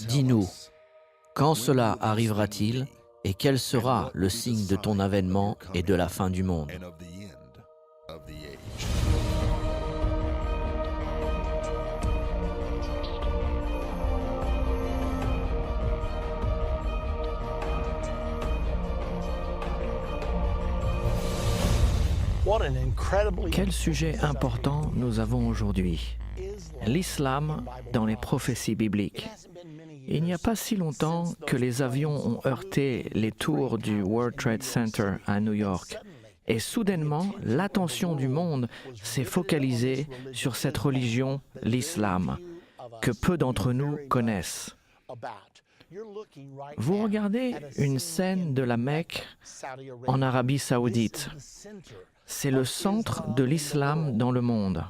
Dis-nous, quand cela arrivera-t-il et quel sera le signe de ton avènement et de la fin du monde? Quel sujet important nous avons aujourd'hui? L'islam dans les prophéties bibliques. Il n'y a pas si longtemps que les avions ont heurté les tours du World Trade Center à New York. Et soudainement, l'attention du monde s'est focalisée sur cette religion, l'islam, que peu d'entre nous connaissent. Vous regardez une scène de la Mecque en Arabie Saoudite. C'est le centre de l'islam dans le monde.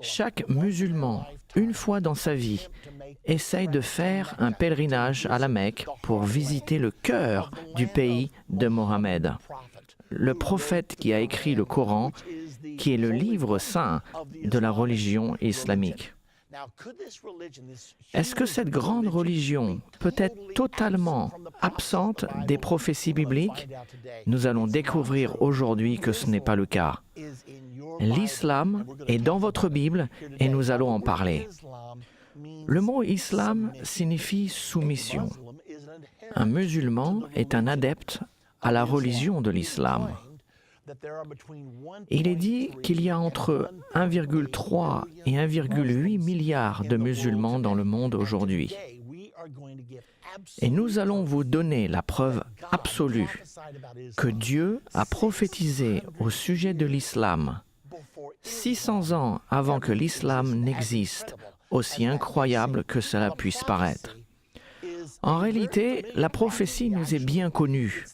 Chaque musulman, une fois dans sa vie, essaye de faire un pèlerinage à la Mecque pour visiter le cœur du pays de Mohammed, le prophète qui a écrit le Coran, qui est le livre saint de la religion islamique. Est-ce que cette grande religion peut être totalement absente des prophéties bibliques? Nous allons découvrir aujourd'hui que ce n'est pas le cas. L'islam est dans votre Bible et nous allons en parler. Le mot islam signifie soumission. Un musulman est un adepte à la religion de l'islam. Il est dit qu'il y a entre 1,3 et 1,8 milliard de musulmans dans le monde aujourd'hui. Et nous allons vous donner la preuve absolue que Dieu a prophétisé au sujet de l'islam 600 ans avant que l'islam n'existe, aussi incroyable que cela puisse paraître. En réalité, la prophétie nous est bien connue.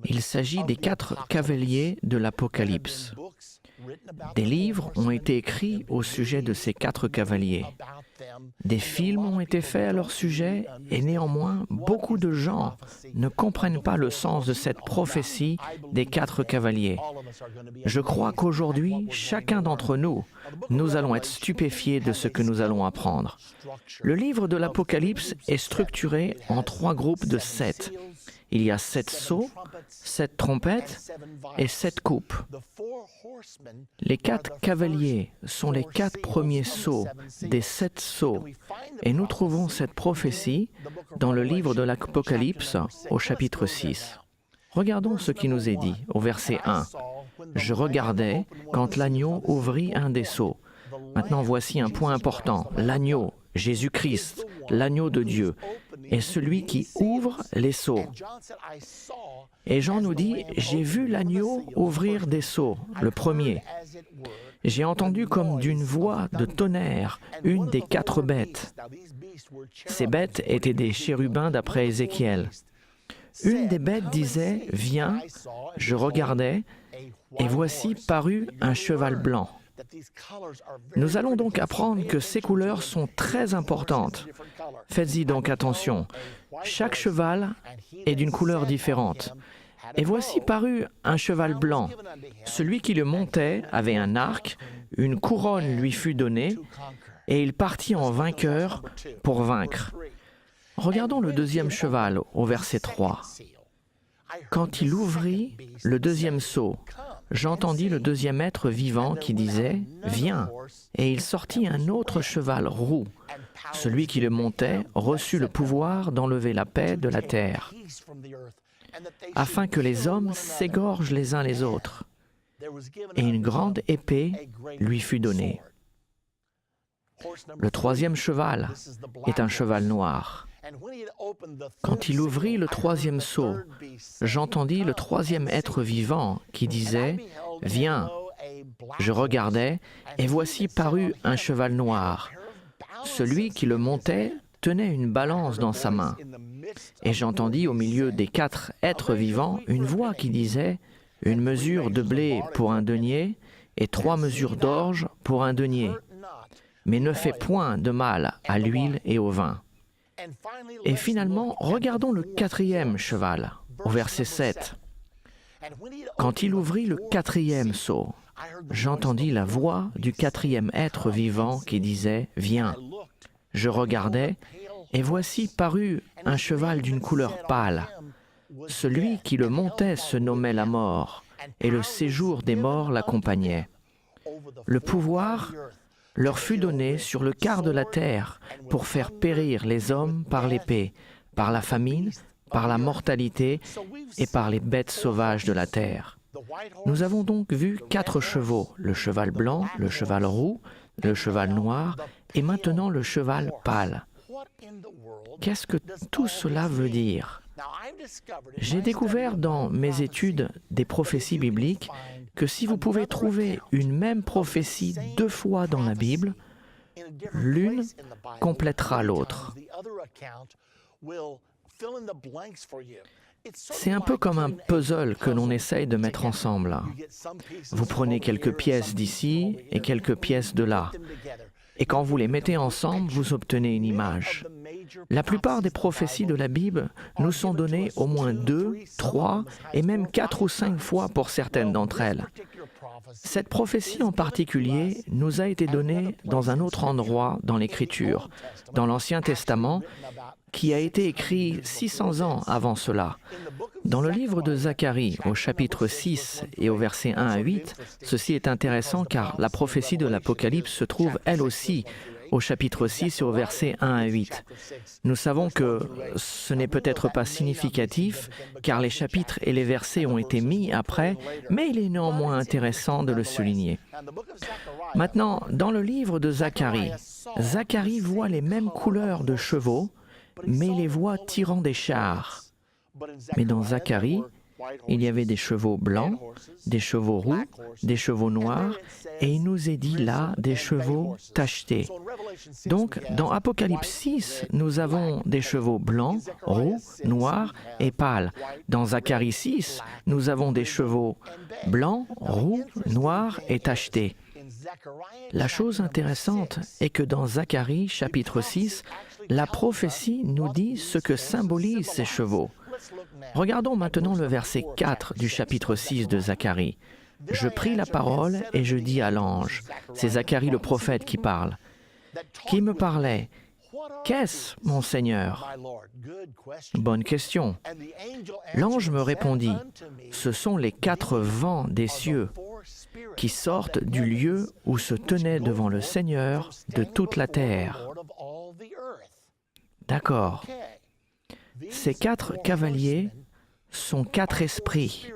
Il s'agit des 4 cavaliers de l'Apocalypse. Des livres ont été écrits au sujet de ces 4 cavaliers. Des films ont été faits à leur sujet et néanmoins, beaucoup de gens ne comprennent pas le sens de cette prophétie des 4 cavaliers. Je crois qu'aujourd'hui, chacun d'entre nous, nous allons être stupéfiés de ce que nous allons apprendre. Le livre de l'Apocalypse est structuré en 3 groupes de 7. Il y a 7 sceaux, 7 trompettes et 7 coupes. Les 4 cavaliers sont les 4 premiers sceaux des 7 sceaux, et nous trouvons cette prophétie dans le livre de l'Apocalypse au chapitre 6. Regardons ce qui nous est dit au verset 1. « Je regardais quand l'agneau ouvrit un des sceaux. » Maintenant voici un point important. L'agneau, Jésus-Christ, l'agneau de Dieu, est celui qui ouvre les sceaux. Et Jean nous dit, « J'ai vu l'agneau ouvrir des sceaux, le premier. J'ai entendu comme d'une voix de tonnerre une des 4 bêtes. » Ces bêtes étaient des chérubins d'après Ézéchiel. Une des bêtes disait, « Viens, je regardais, et voici parut un cheval blanc. » Nous allons donc apprendre que ces couleurs sont très importantes. Faites-y donc attention. Chaque cheval est d'une couleur différente. Et voici parut un cheval blanc. Celui qui le montait avait un arc, une couronne lui fut donnée, et il partit en vainqueur pour vaincre. Regardons le 2e cheval au verset 3. Quand il ouvrit le 2e sceau, j'entendis le 2e être vivant qui disait « Viens !» Et il sortit un autre cheval roux. Celui qui le montait reçut le pouvoir d'enlever la paix de la terre, afin que les hommes s'égorgent les uns les autres. Et une grande épée lui fut donnée. Le 3e cheval est un cheval noir. Quand il ouvrit le 3e sceau, j'entendis le 3e être vivant qui disait « Viens !» Je regardais, et voici parut un cheval noir. Celui qui le montait tenait une balance dans sa main. Et j'entendis au milieu des 4 êtres vivants une voix qui disait « une mesure de blé pour un denier et 3 mesures d'orge pour un denier. Mais ne fais point de mal à l'huile et au vin. Et finalement, regardons le 4e cheval, au verset 7. Quand il ouvrit le 4e sceau, j'entendis la voix du 4e être vivant qui disait « Viens ». Je regardai, et voici parut un cheval d'une couleur pâle. Celui qui le montait se nommait la mort, et le séjour des morts l'accompagnait. Le pouvoir leur fut donné sur le quart de la terre pour faire périr les hommes par l'épée, par la famine, par la mortalité et par les bêtes sauvages de la terre. Nous avons donc vu 4 chevaux, le cheval blanc, le cheval roux, le cheval noir et maintenant le cheval pâle. Qu'est-ce que tout cela veut dire? J'ai découvert dans mes études des prophéties bibliques que si vous pouvez trouver une même prophétie 2 fois dans la Bible, l'une complétera l'autre. C'est un peu comme un puzzle que l'on essaye de mettre ensemble. Vous prenez quelques pièces d'ici et quelques pièces de là. Et quand vous les mettez ensemble, vous obtenez une image. La plupart des prophéties de la Bible nous sont données au moins 2, 3 et même 4 ou 5 fois pour certaines d'entre elles. Cette prophétie en particulier nous a été donnée dans un autre endroit dans l'Écriture, dans l'Ancien Testament, qui a été écrit 600 ans avant cela. Dans le livre de Zacharie, au chapitre 6 et au verset 1 à 8, ceci est intéressant car la prophétie de l'Apocalypse se trouve elle aussi au chapitre 6 et au verset 1 à 8. Nous savons que ce n'est peut-être pas significatif car les chapitres et les versets ont été mis après, mais il est néanmoins intéressant de le souligner. Maintenant, dans le livre de Zacharie, Zacharie voit les mêmes couleurs de chevaux, mais les voit tirant des chars. Mais dans Zacharie, il y avait des chevaux blancs, des chevaux roux, des chevaux noirs, et il nous est dit là des chevaux tachetés. Donc, dans Apocalypse 6, nous avons des chevaux blancs, roux, noirs et pâles. Dans Zacharie 6, nous avons des chevaux blancs, roux, noirs et tachetés. La chose intéressante est que dans Zacharie, chapitre 6, la prophétie nous dit ce que symbolisent ces chevaux. Regardons maintenant le verset 4 du chapitre 6 de Zacharie. « Je pris la parole et je dis à l'ange, » c'est Zacharie le prophète qui parle, qui me parlait, « Qu'est-ce, mon Seigneur ?» Bonne question. L'ange me répondit, « Ce sont les 4 vents des cieux qui sortent du lieu où se tenait devant le Seigneur de toute la terre. » D'accord. Ces 4 cavaliers sont 4 esprits.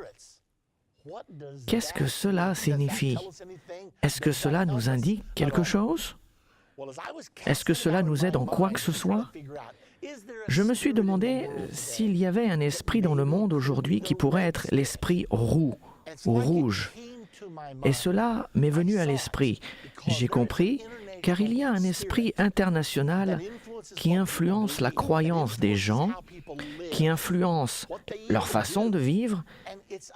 Qu'est-ce que cela signifie? Est-ce que cela nous indique quelque chose? Est-ce que cela nous aide en quoi que ce soit? Je me suis demandé s'il y avait un esprit dans le monde aujourd'hui qui pourrait être l'esprit roux ou rouge. Et cela m'est venu à l'esprit. J'ai compris, car il y a un esprit international qui influence la croyance des gens, qui influence leur façon de vivre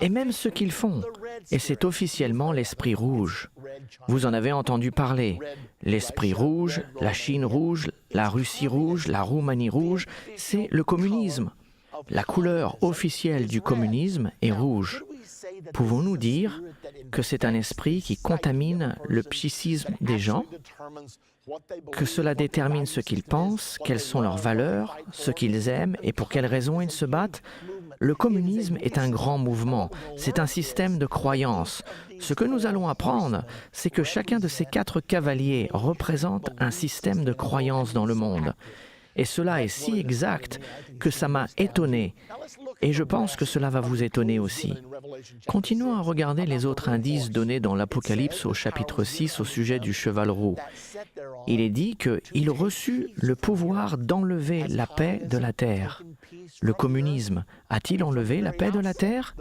et même ce qu'ils font. Et c'est officiellement l'esprit rouge. Vous en avez entendu parler. L'esprit rouge, la Chine rouge, la Russie rouge, la Roumanie rouge, c'est le communisme. La couleur officielle du communisme est rouge. Pouvons-nous dire que c'est un esprit qui contamine le psychisme des gens, que cela détermine ce qu'ils pensent, quelles sont leurs valeurs, ce qu'ils aiment et pour quelles raisons ils se battent? Le communisme est un grand mouvement, c'est un système de croyances. Ce que nous allons apprendre, c'est que chacun de ces 4 cavaliers représente un système de croyances dans le monde. Et cela est si exact que ça m'a étonné. Et je pense que cela va vous étonner aussi. Continuons à regarder les autres indices donnés dans l'Apocalypse au chapitre 6 au sujet du cheval roux. Il est dit qu'il reçut le pouvoir d'enlever la paix de la terre. Le communisme a-t-il enlevé la paix de la terre?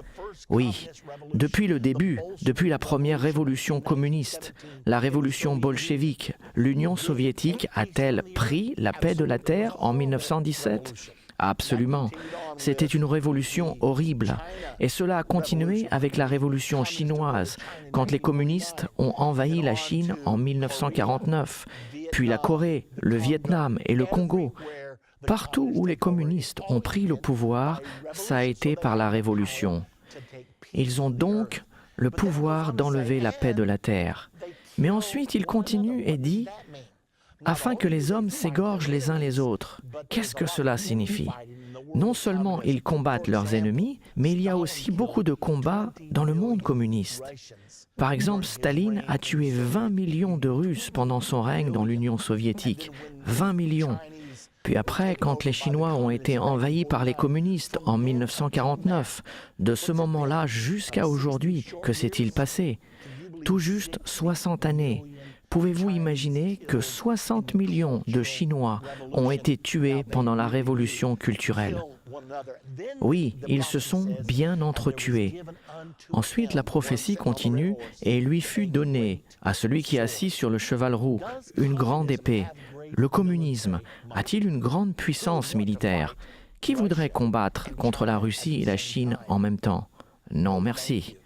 Oui, depuis le début, depuis la première révolution communiste, la révolution bolchevique, l'Union soviétique a-t-elle pris la paix de la terre en 1917? Absolument. C'était une révolution horrible. Et cela a continué avec la révolution chinoise, quand les communistes ont envahi la Chine en 1949, puis la Corée, le Vietnam et le Congo. Partout où les communistes ont pris le pouvoir, ça a été par la révolution. Ils ont donc le pouvoir d'enlever la paix de la terre. Mais ensuite, il continue et dit « afin que les hommes s'égorgent les uns les autres ». Qu'est-ce que cela signifie? Non seulement ils combattent leurs ennemis, mais il y a aussi beaucoup de combats dans le monde communiste. Par exemple, Staline a tué 20 millions de Russes pendant son règne dans l'Union soviétique. 20 millions. Puis après, quand les Chinois ont été envahis par les communistes en 1949, de ce moment-là jusqu'à aujourd'hui, que s'est-il passé? Tout juste 60 années. Pouvez-vous imaginer que 60 millions de Chinois ont été tués pendant la révolution culturelle? Oui, ils se sont bien entretués. Ensuite, la prophétie continue et il lui fut donné, à celui qui est assis sur le cheval roux, une grande épée. Le communisme a-t-il une grande puissance militaire? Qui voudrait combattre contre la Russie et la Chine en même temps? Non, merci.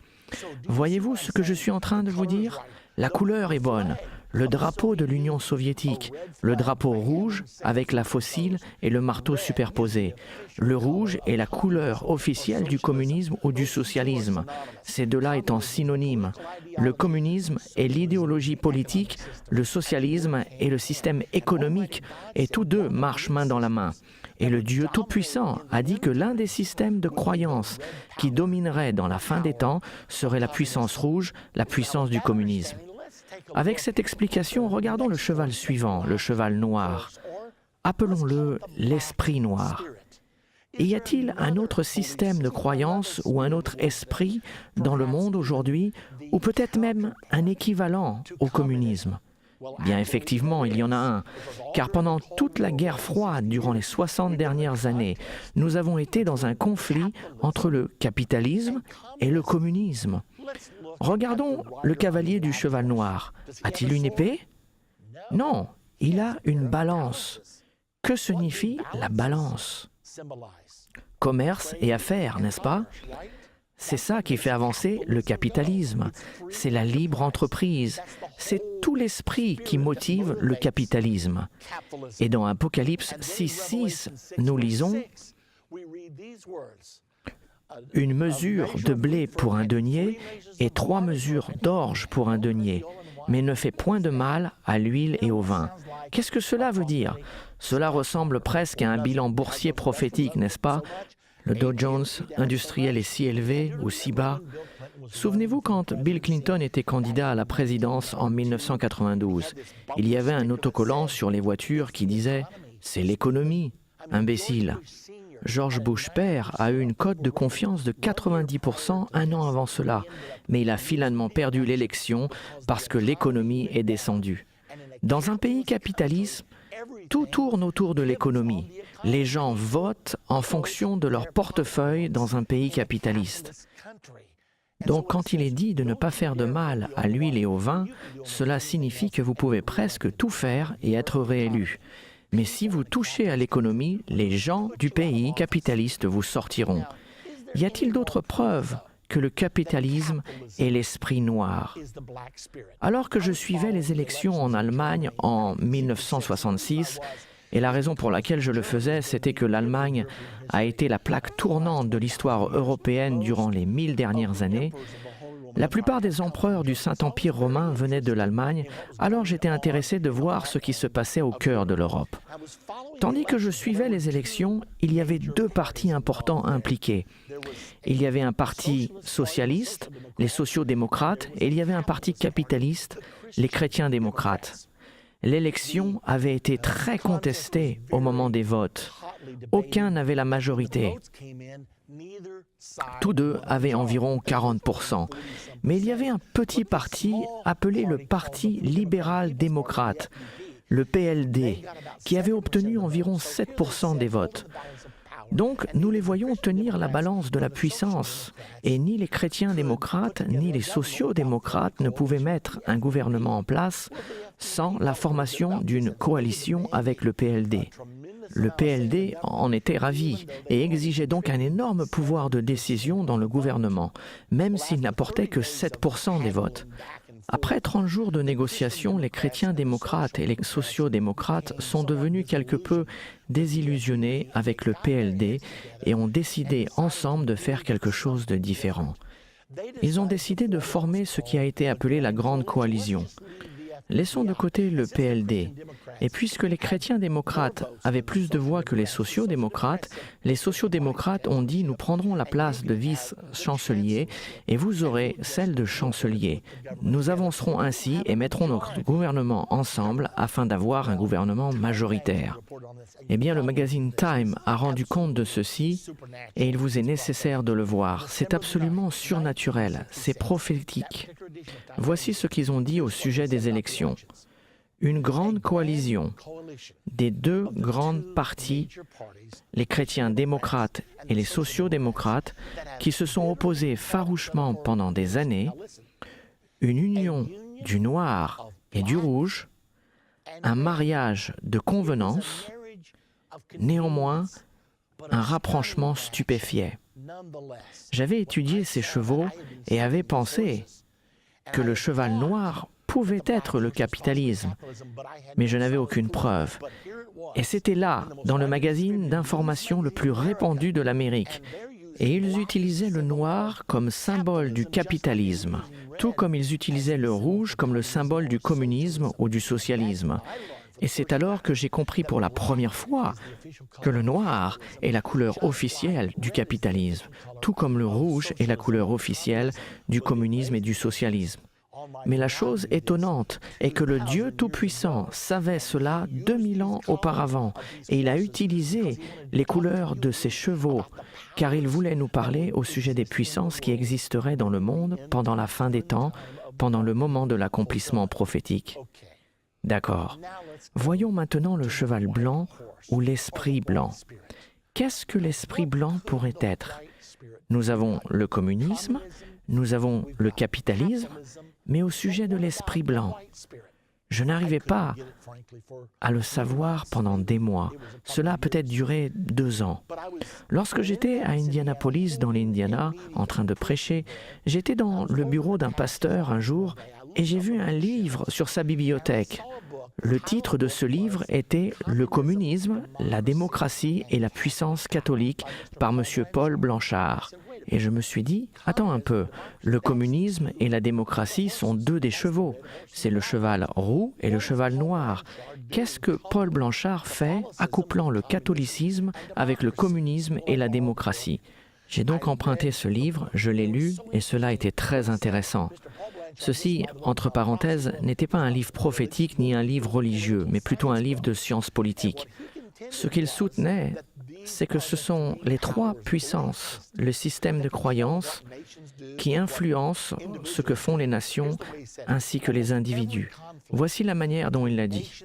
Voyez-vous ce que je suis en train de vous dire? La couleur est bonne. Le drapeau de l'Union soviétique, le drapeau rouge avec la faucille et le marteau superposé. Le rouge est la couleur officielle du communisme ou du socialisme, ces deux-là étant synonymes. Le communisme est l'idéologie politique, le socialisme est le système économique, et tous deux marchent main dans la main. Et le Dieu Tout-Puissant a dit que l'un des systèmes de croyance qui dominerait dans la fin des temps serait la puissance rouge, la puissance du communisme. Avec cette explication, regardons le cheval suivant, le cheval noir. Appelons-le l'esprit noir. Y a-t-il un autre système de croyance ou un autre esprit dans le monde aujourd'hui, ou peut-être même un équivalent au communisme? Bien effectivement, il y en a un, car pendant toute la guerre froide durant les 60 dernières années, nous avons été dans un conflit entre le capitalisme et le communisme. Regardons le cavalier du cheval noir. A-t-il une épée? Non, il a une balance. Que signifie la balance? Commerce et affaires, n'est-ce pas? C'est ça qui fait avancer le capitalisme. C'est la libre entreprise. C'est tout l'esprit qui motive le capitalisme. Et dans Apocalypse 6.6, nous lisons « Une mesure de blé pour un denier et 3 mesures d'orge pour un denier, mais ne fait point de mal à l'huile et au vin. » Qu'est-ce que cela veut dire? Cela ressemble presque à un bilan boursier prophétique, n'est-ce pas? Le Dow Jones industriel est si élevé ou si bas. Souvenez-vous quand Bill Clinton était candidat à la présidence en 1992, il y avait un autocollant sur les voitures qui disait « C'est l'économie, imbécile ». George Bush père a eu une cote de confiance de 90% un an avant cela, mais il a finalement perdu l'élection parce que l'économie est descendue. Dans un pays capitaliste, tout tourne autour de l'économie. Les gens votent en fonction de leur portefeuille dans un pays capitaliste. Donc, quand il est dit de ne pas faire de mal à l'huile et au vin, cela signifie que vous pouvez presque tout faire et être réélu. Mais si vous touchez à l'économie, les gens du pays capitaliste vous sortiront. Y a-t-il d'autres preuves que le capitalisme est l'esprit noir? Alors que je suivais les élections en Allemagne en 1966, et la raison pour laquelle je le faisais, c'était que l'Allemagne a été la plaque tournante de l'histoire européenne durant les 1000 dernières années. La plupart des empereurs du Saint-Empire romain venaient de l'Allemagne, alors j'étais intéressé de voir ce qui se passait au cœur de l'Europe. Tandis que je suivais les élections, il y avait 2 partis importants impliqués. Il y avait un parti socialiste, les sociaux-démocrates, et il y avait un parti capitaliste, les chrétiens-démocrates. L'élection avait été très contestée au moment des votes. Aucun n'avait la majorité. Tous deux avaient environ 40%. Mais il y avait un petit parti appelé le Parti libéral-démocrate, le PLD, qui avait obtenu environ 7% des votes. Donc, nous les voyons tenir la balance de la puissance. Et ni les chrétiens démocrates, ni les sociaux-démocrates ne pouvaient mettre un gouvernement en place sans la formation d'une coalition avec le PLD. Le PLD en était ravi et exigeait donc un énorme pouvoir de décision dans le gouvernement, même s'il n'apportait que 7% des votes. Après 30 jours de négociations, les chrétiens démocrates et les sociaux-démocrates sont devenus quelque peu désillusionnés avec le PLD et ont décidé ensemble de faire quelque chose de différent. Ils ont décidé de former ce qui a été appelé la Grande Coalition. Laissons de côté le PLD. Et puisque les chrétiens démocrates avaient plus de voix que les sociaux-démocrates ont dit « Nous prendrons la place de vice-chancelier et vous aurez celle de chancelier. Nous avancerons ainsi et mettrons notre gouvernement ensemble afin d'avoir un gouvernement majoritaire. » Eh bien, le magazine Time a rendu compte de ceci et il vous est nécessaire de le voir. C'est absolument surnaturel, c'est prophétique. Voici ce qu'ils ont dit au sujet des élections. Une grande coalition des deux grandes parties, les chrétiens démocrates et les sociaux-démocrates, qui se sont opposés farouchement pendant des années, une union du noir et du rouge, un mariage de convenance, néanmoins un rapprochement stupéfiant. J'avais étudié ces chevaux et avais pensé que le cheval noir pouvait être le capitalisme, mais je n'avais aucune preuve. Et c'était là, dans le magazine d'information le plus répandu de l'Amérique. Et ils utilisaient le noir comme symbole du capitalisme, tout comme ils utilisaient le rouge comme le symbole du communisme ou du socialisme. Et c'est alors que j'ai compris pour la première fois que le noir est la couleur officielle du capitalisme, tout comme le rouge est la couleur officielle du communisme et du socialisme. Mais la chose étonnante est que le Dieu Tout-Puissant savait cela 2000 ans auparavant et il a utilisé les couleurs de ses chevaux car il voulait nous parler au sujet des puissances qui existeraient dans le monde pendant la fin des temps, pendant le moment de l'accomplissement prophétique. D'accord. Voyons maintenant le cheval blanc ou l'esprit blanc. Qu'est-ce que l'esprit blanc pourrait être? Nous avons le communisme, nous avons le capitalisme, mais au sujet de l'esprit blanc, je n'arrivais pas à le savoir pendant des mois. Cela a peut-être duré 2 ans. Lorsque j'étais à Indianapolis, dans l'Indiana, en train de prêcher, j'étais dans le bureau d'un pasteur un jour et j'ai vu un livre sur sa bibliothèque. Le titre de ce livre était « Le communisme, la démocratie et la puissance catholique » par M. Paul Blanchard. Et je me suis dit, attends un peu, le communisme et la démocratie sont 2 des chevaux. C'est le cheval roux et le cheval noir. Qu'est-ce que Paul Blanchard fait accouplant le catholicisme avec le communisme et la démocratie? J'ai donc emprunté ce livre, je l'ai lu et cela était très intéressant. Ceci, entre parenthèses, n'était pas un livre prophétique ni un livre religieux, mais plutôt un livre de sciences politiques. Ce qu'il soutenait, c'est que ce sont les 3 puissances, le système de croyances, qui influencent ce que font les nations ainsi que les individus. Voici la manière dont il l'a dit.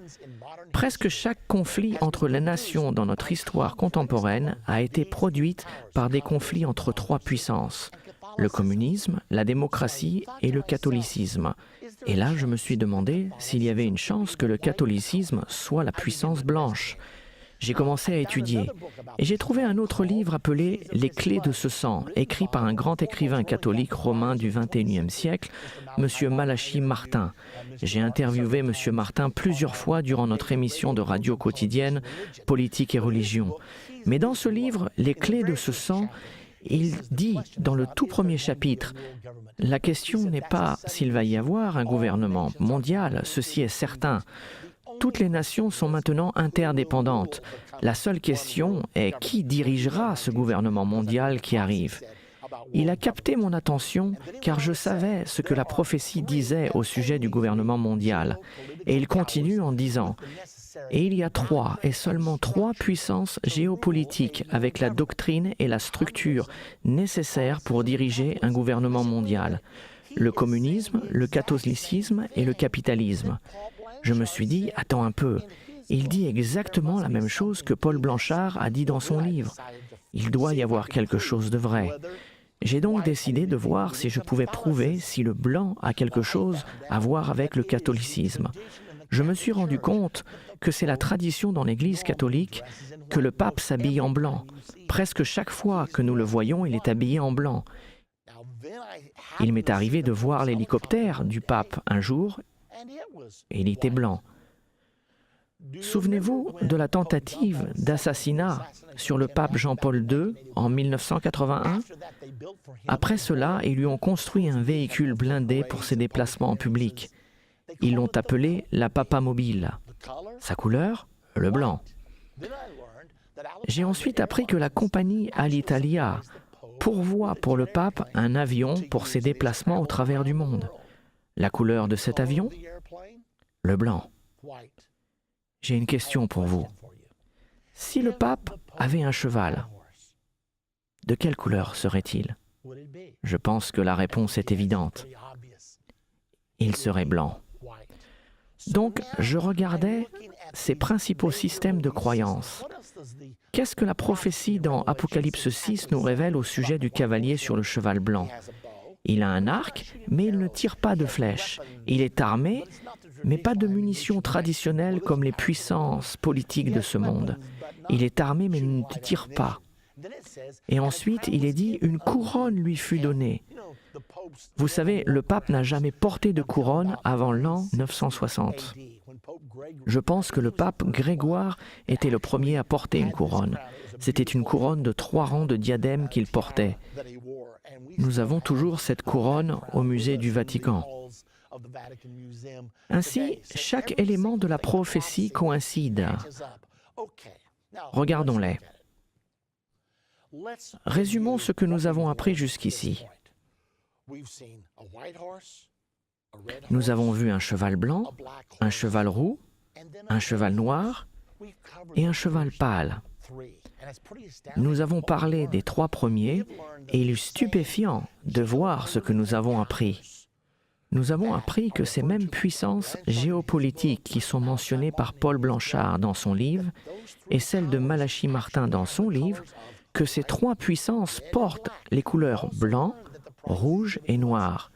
Presque chaque conflit entre les nations dans notre histoire contemporaine a été produite par des conflits entre 3 puissances. Le communisme, la démocratie et le catholicisme. Et là, je me suis demandé s'il y avait une chance que le catholicisme soit la puissance blanche. J'ai commencé à étudier et j'ai trouvé un autre livre appelé « Les clés de ce sang », écrit par un grand écrivain catholique romain du XXIe siècle, M. Malachi Martin. J'ai interviewé M. Martin plusieurs fois durant notre émission de radio quotidienne « Politique et religion ». Mais dans ce livre « Les clés de ce sang », il dit dans le tout premier chapitre, « La question n'est pas s'il va y avoir un gouvernement mondial, ceci est certain. Toutes les nations sont maintenant interdépendantes. La seule question est qui dirigera ce gouvernement mondial qui arrive. » Il a capté mon attention car je savais ce que la prophétie disait au sujet du gouvernement mondial. Et il continue en disant « Et il y a 3 et seulement 3 puissances géopolitiques avec la doctrine et la structure nécessaires pour diriger un gouvernement mondial. Le communisme, le catholicisme et le capitalisme. » Je me suis dit, attends un peu, il dit exactement la même chose que Paul Blanchard a dit dans son livre. Il doit y avoir quelque chose de vrai. J'ai donc décidé de voir si je pouvais prouver si le blanc a quelque chose à voir avec le catholicisme. Je me suis rendu compte que c'est la tradition dans l'Église catholique que le pape s'habille en blanc. Presque chaque fois que nous le voyons, il est habillé en blanc. Il m'est arrivé de voir l'hélicoptère du pape un jour, et il était blanc. Souvenez-vous de la tentative d'assassinat sur le pape Jean-Paul II en 1981? Après cela, ils lui ont construit un véhicule blindé pour ses déplacements en public. Ils l'ont appelé la Papamobile. Sa couleur? Le blanc. J'ai ensuite appris que la compagnie Alitalia pourvoit pour le pape un avion pour ses déplacements au travers du monde. La couleur de cet avion? Le blanc. J'ai une question pour vous. Si le pape avait un cheval, de quelle couleur serait-il? Je pense que la réponse est évidente. Il serait blanc. Donc, je regardais ces principaux systèmes de croyances. Qu'est-ce que la prophétie dans Apocalypse 6 nous révèle au sujet du cavalier sur le cheval blanc? Il a un arc, mais il ne tire pas de flèches. Il est armé, mais pas de munitions traditionnelles comme les puissances politiques de ce monde. Il est armé, mais il ne tire pas. Et ensuite, il est dit, une couronne lui fut donnée. Vous savez, le pape n'a jamais porté de couronne avant l'an 960. Je pense que le pape Grégoire était le premier à porter une couronne. C'était une couronne de 3 rangs de diadèmes qu'il portait. Nous avons toujours cette couronne au musée du Vatican. Ainsi, chaque élément de la prophétie coïncide. Regardons-les. Résumons ce que nous avons appris jusqu'ici. Nous avons vu un cheval blanc, un cheval roux, un cheval noir et un cheval pâle. Nous avons parlé des 3 premiers et il est stupéfiant de voir ce que nous avons appris. Nous avons appris que ces mêmes puissances géopolitiques qui sont mentionnées par Paul Blanchard dans son livre et celles de Malachie Martin dans son livre, que ces 3 puissances portent les couleurs blanc, rouge et noir.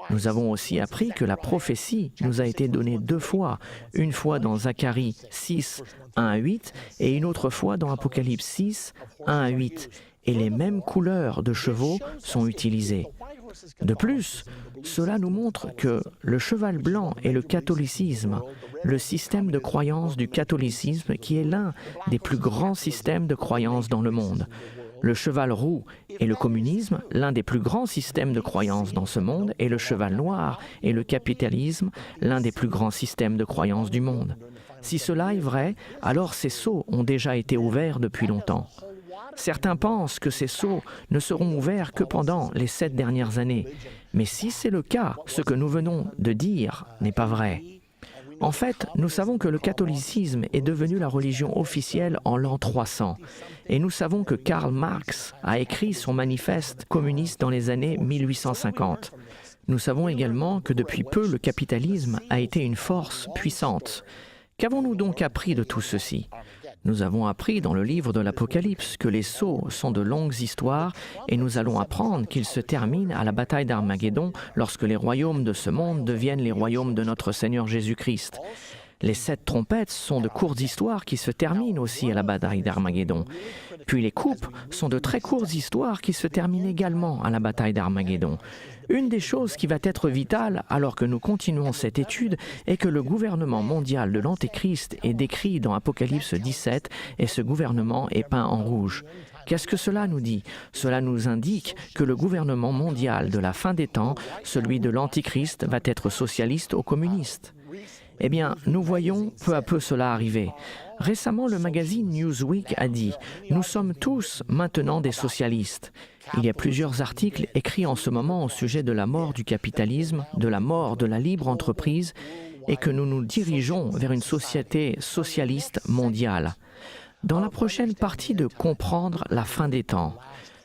Nous avons aussi appris que la prophétie nous a été donnée 2 fois, une fois dans Zacharie 6, 1 à 8, et une autre fois dans Apocalypse 6, 1 à 8, et les mêmes couleurs de chevaux sont utilisées. De plus, cela nous montre que le cheval blanc est le catholicisme, le système de croyance du catholicisme qui est l'un des plus grands systèmes de croyance dans le monde. Le cheval roux est le communisme, l'un des plus grands systèmes de croyance dans ce monde, et le cheval noir est le capitalisme, l'un des plus grands systèmes de croyance du monde. Si cela est vrai, alors ces sceaux ont déjà été ouverts depuis longtemps. Certains pensent que ces sceaux ne seront ouverts que pendant les 7 dernières années. Mais si c'est le cas, ce que nous venons de dire n'est pas vrai. En fait, nous savons que le catholicisme est devenu la religion officielle en l'an 300. Et nous savons que Karl Marx a écrit son manifeste communiste dans les années 1850. Nous savons également que depuis peu, le capitalisme a été une force puissante. Qu'avons-nous donc appris de tout ceci? Nous avons appris dans le livre de l'Apocalypse que les sceaux sont de longues histoires et nous allons apprendre qu'ils se terminent à la bataille d'Armageddon lorsque les royaumes de ce monde deviennent les royaumes de notre Seigneur Jésus-Christ. Les 7 trompettes sont de courtes histoires qui se terminent aussi à la bataille d'Armageddon. Puis les coupes sont de très courtes histoires qui se terminent également à la bataille d'Armageddon. Une des choses qui va être vitale alors que nous continuons cette étude est que le gouvernement mondial de l'Antéchrist est décrit dans Apocalypse 17 et ce gouvernement est peint en rouge. Qu'est-ce que cela nous dit? Cela nous indique que le gouvernement mondial de la fin des temps, celui de l'Antichrist, va être socialiste ou communiste. Eh bien, nous voyons peu à peu cela arriver. Récemment, le magazine Newsweek a dit « Nous sommes tous maintenant des socialistes ». Il y a plusieurs articles écrits en ce moment au sujet de la mort du capitalisme, de la mort de la libre entreprise et que nous nous dirigeons vers une société socialiste mondiale. Dans la prochaine partie de Comprendre la fin des temps,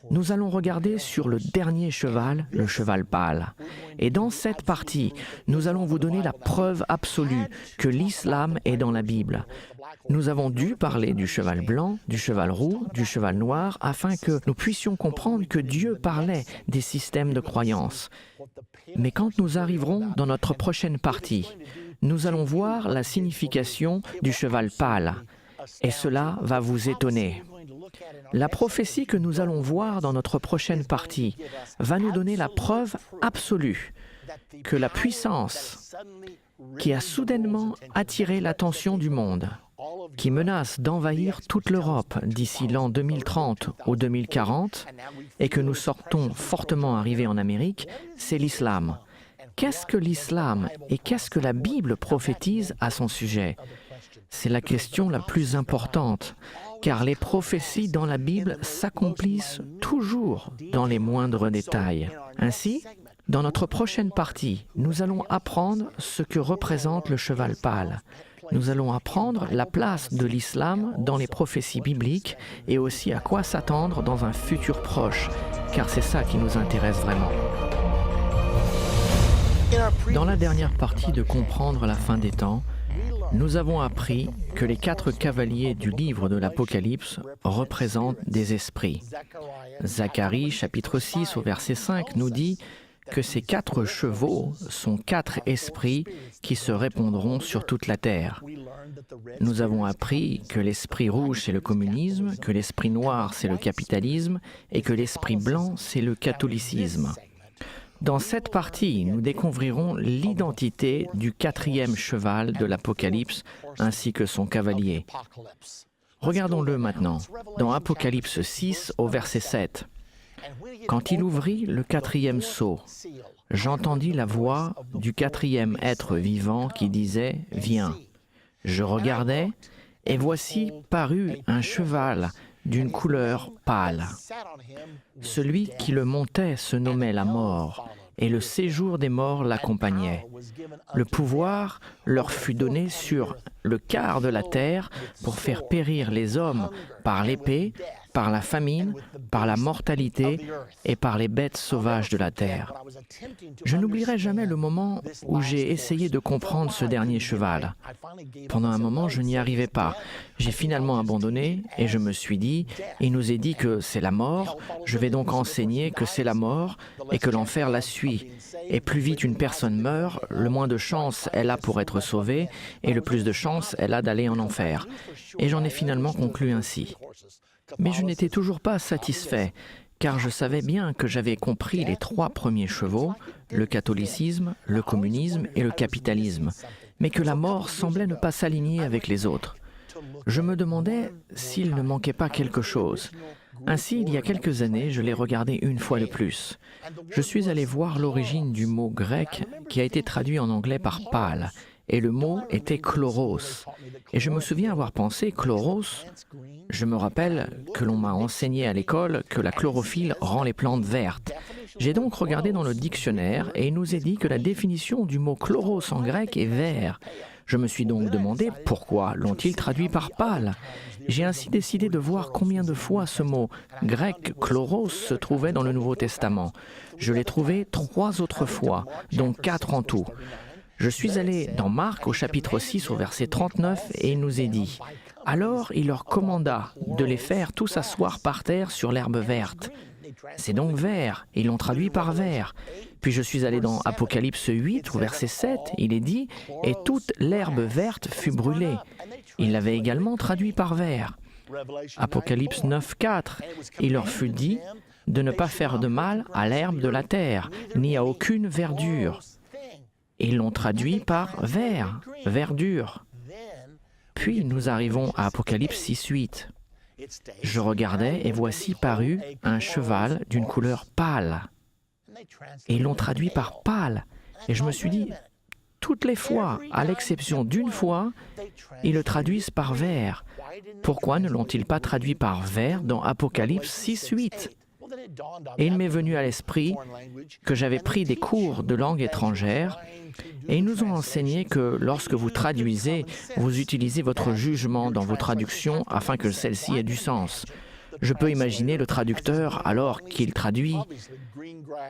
nous allons regarder sur le dernier cheval, le cheval pâle. Et dans cette partie, nous allons vous donner la preuve absolue que l'islam est dans la Bible. Nous avons dû parler du cheval blanc, du cheval roux, du cheval noir, afin que nous puissions comprendre que Dieu parlait des systèmes de croyance. Mais quand nous arriverons dans notre prochaine partie, nous allons voir la signification du cheval pâle, et cela va vous étonner. La prophétie que nous allons voir dans notre prochaine partie va nous donner la preuve absolue que la puissance qui a soudainement attiré l'attention du monde, qui menace d'envahir toute l'Europe d'ici l'an 2030 ou 2040, et que nous sortons fortement arriver en Amérique, c'est l'islam. Qu'est-ce que l'islam et qu'est-ce que la Bible prophétise à son sujet? C'est la question la plus importante, car les prophéties dans la Bible s'accomplissent toujours dans les moindres détails. Ainsi, dans notre prochaine partie, nous allons apprendre ce que représente le cheval pâle. Nous allons apprendre la place de l'islam dans les prophéties bibliques et aussi à quoi s'attendre dans un futur proche, car c'est ça qui nous intéresse vraiment. Dans la dernière partie de Comprendre la fin des temps, nous avons appris que les 4 cavaliers du livre de l'Apocalypse représentent des esprits. Zacharie, chapitre 6, au verset 5, nous dit que ces 4 chevaux sont 4 esprits qui se répandront sur toute la terre. Nous avons appris que l'esprit rouge, c'est le communisme, que l'esprit noir, c'est le capitalisme, et que l'esprit blanc, c'est le catholicisme. Dans cette partie, nous découvrirons l'identité du 4e cheval de l'Apocalypse ainsi que son cavalier. Regardons-le maintenant, dans Apocalypse 6 au verset 7. Quand il ouvrit le 4e sceau, j'entendis la voix du 4e être vivant qui disait « Viens ». Je regardai, et voici parut un cheval d'une couleur pâle. Celui qui le montait se nommait la mort, et le séjour des morts l'accompagnait. Le pouvoir leur fut donné sur le quart de la terre pour faire périr les hommes par l'épée, par la famine, par la mortalité et par les bêtes sauvages de la terre. Je n'oublierai jamais le moment où j'ai essayé de comprendre ce dernier cheval. Pendant un moment, je n'y arrivais pas. J'ai finalement abandonné et je me suis dit, il nous est dit que c'est la mort, je vais donc enseigner que c'est la mort et que l'enfer la suit. Et plus vite une personne meurt, le moins de chance elle a pour être sauvée et le plus de chance elle a d'aller en enfer. Et j'en ai finalement conclu ainsi. Mais je n'étais toujours pas satisfait, car je savais bien que j'avais compris les 3 premiers chevaux, le catholicisme, le communisme et le capitalisme, mais que la mort semblait ne pas s'aligner avec les autres. Je me demandais s'il ne manquait pas quelque chose. Ainsi, il y a quelques années, je l'ai regardé une fois de plus. Je suis allé voir l'origine du mot grec qui a été traduit en anglais par « pâle », et le mot était « chloros ». Et je me souviens avoir pensé « chloros ». Je me rappelle que l'on m'a enseigné à l'école que la chlorophylle rend les plantes vertes. J'ai donc regardé dans le dictionnaire et il nous est dit que la définition du mot « chloros » en grec est « vert ». Je me suis donc demandé pourquoi l'ont-ils traduit par « pâle ». J'ai ainsi décidé de voir combien de fois ce mot grec « chloros » se trouvait dans le Nouveau Testament. Je l'ai trouvé 3 autres fois, donc 4 en tout. Je suis allé dans Marc au chapitre 6 au verset 39 et il nous est dit « Alors il leur commanda de les faire tous asseoir par terre sur l'herbe verte. » C'est donc vert, ils l'ont traduit par vert. Puis je suis allé dans Apocalypse 8 au verset 7, il est dit « Et toute l'herbe verte fut brûlée. » Il l'avait également traduit par vert. Apocalypse 9, 4, il leur fut dit de ne pas faire de mal à l'herbe de la terre, ni à aucune verdure. Ils l'ont traduit par vert, verdure. Puis nous arrivons à Apocalypse 6:8. Je regardais et voici parut un cheval d'une couleur pâle. Et ils l'ont traduit par pâle. Et je me suis dit, toutes les fois, à l'exception d'une fois, ils le traduisent par vert. Pourquoi ne l'ont-ils pas traduit par vert dans Apocalypse 6:8 ? Et il m'est venu à l'esprit que j'avais pris des cours de langue étrangère et ils nous ont enseigné que lorsque vous traduisez, vous utilisez votre jugement dans vos traductions afin que celle-ci ait du sens. Je peux imaginer le traducteur alors qu'il traduit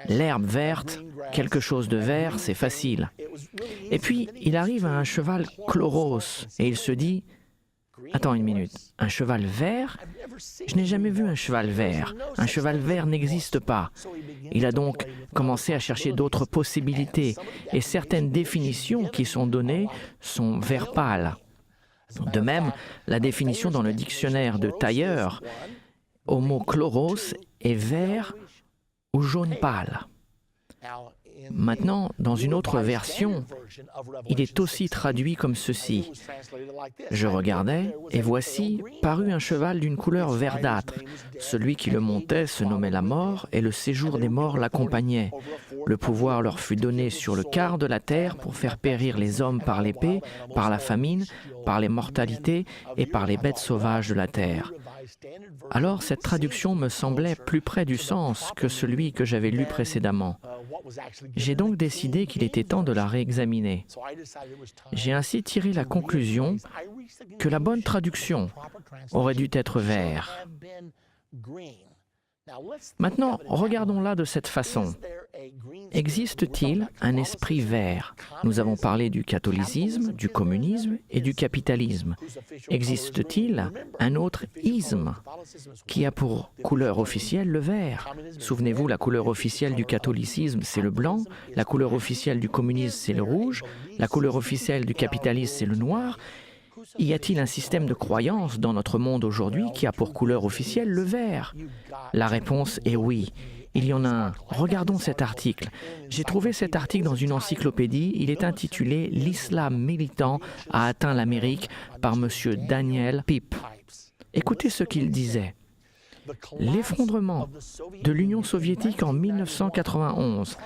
l'herbe verte, quelque chose de vert, c'est facile. Et puis il arrive à un cheval chloros et il se dit Attends une minute, un cheval vert? Je n'ai jamais vu un cheval vert. Un cheval vert n'existe pas. Il a donc commencé à chercher d'autres possibilités et certaines définitions qui sont données sont vert pâle. De même, la définition dans le dictionnaire de Tailleur au mot chloros est vert ou jaune pâle. Maintenant, dans une autre version, il est aussi traduit comme ceci. Je regardais, et voici, parut un cheval d'une couleur verdâtre. Celui qui le montait se nommait la mort, et le séjour des morts l'accompagnait. Le pouvoir leur fut donné sur le quart de la terre pour faire périr les hommes par l'épée, par la famine, par les mortalités et par les bêtes sauvages de la terre. Alors cette traduction me semblait plus près du sens que celui que j'avais lu précédemment. J'ai donc décidé qu'il était temps de la réexaminer. J'ai ainsi tiré la conclusion que la bonne traduction aurait dû être vert. Maintenant, regardons-la de cette façon. Existe-t-il un esprit vert? Nous avons parlé du catholicisme, du communisme et du capitalisme. Existe-t-il un autre isme qui a pour couleur officielle le vert? Souvenez-vous, la couleur officielle du catholicisme, c'est le blanc, la couleur officielle du communisme, c'est le rouge, la couleur officielle du capitalisme, c'est le noir. Y a-t-il un système de croyance dans notre monde aujourd'hui qui a pour couleur officielle le vert? La réponse est oui. Il y en a un. Regardons cet article. J'ai trouvé cet article dans une encyclopédie. Il est intitulé « L'islam militant a atteint l'Amérique » par M. Daniel Pip. Écoutez ce qu'il disait. L'effondrement de l'Union soviétique en 1991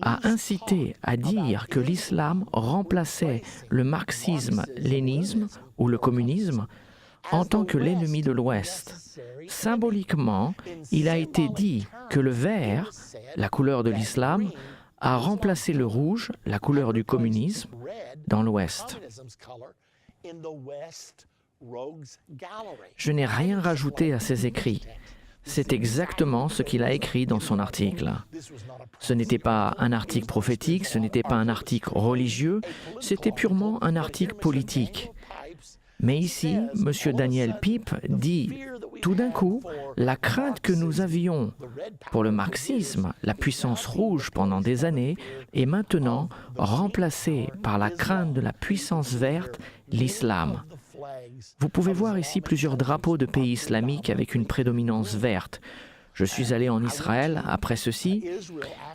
a incité à dire que l'islam remplaçait le marxisme-lénisme ou le communisme en tant que l'ennemi de l'Ouest. Symboliquement, il a été dit que le vert, la couleur de l'islam, a remplacé le rouge, la couleur du communisme, dans l'Ouest. Je n'ai rien rajouté à ses écrits. C'est exactement ce qu'il a écrit dans son article. Ce n'était pas un article prophétique, ce n'était pas un article religieux, c'était purement un article politique. Mais ici, M. Daniel Pip dit, tout d'un coup, la crainte que nous avions pour le marxisme, la puissance rouge pendant des années, est maintenant remplacée par la crainte de la puissance verte, l'islam. Vous pouvez voir ici plusieurs drapeaux de pays islamiques avec une prédominance verte. Je suis allé en Israël après ceci,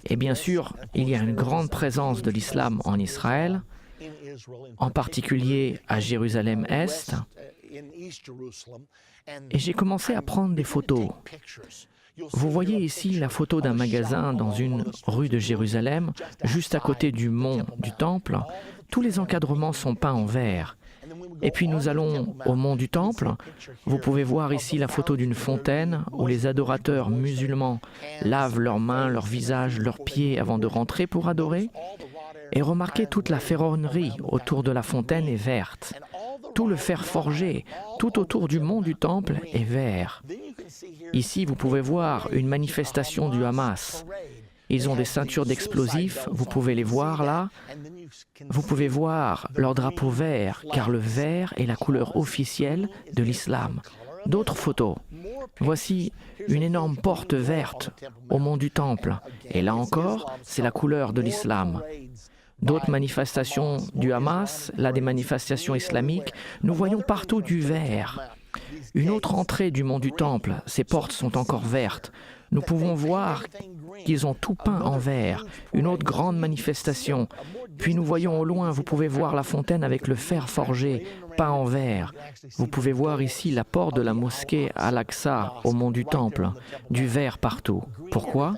et bien sûr, il y a une grande présence de l'islam en Israël, en particulier à Jérusalem-Est, et j'ai commencé à prendre des photos. Vous voyez ici la photo d'un magasin dans une rue de Jérusalem, juste à côté du mont du Temple. Tous les encadrements sont peints en vert. Et puis nous allons au mont du Temple. Vous pouvez voir ici la photo d'une fontaine où les adorateurs musulmans lavent leurs mains, leurs visages, leurs pieds avant de rentrer pour adorer. Et remarquez toute la ferronnerie autour de la fontaine est verte. Tout le fer forgé, tout autour du mont du Temple est vert. Ici, vous pouvez voir une manifestation du Hamas. Ils ont des ceintures d'explosifs, vous pouvez les voir là. Vous pouvez voir leur drapeau vert, car le vert est la couleur officielle de l'islam. D'autres photos. Voici une énorme porte verte au mont du Temple. Et là encore, c'est la couleur de l'islam. D'autres manifestations du Hamas, là des manifestations islamiques, nous voyons partout du vert. Une autre entrée du mont du Temple, ces portes sont encore vertes. Nous pouvons voir qu'ils ont tout peint en vert. Une autre grande manifestation. Puis nous voyons au loin, vous pouvez voir la fontaine avec le fer forgé, peint en vert. Vous pouvez voir ici la porte de la mosquée Al-Aqsa au mont du Temple, du vert partout. Pourquoi?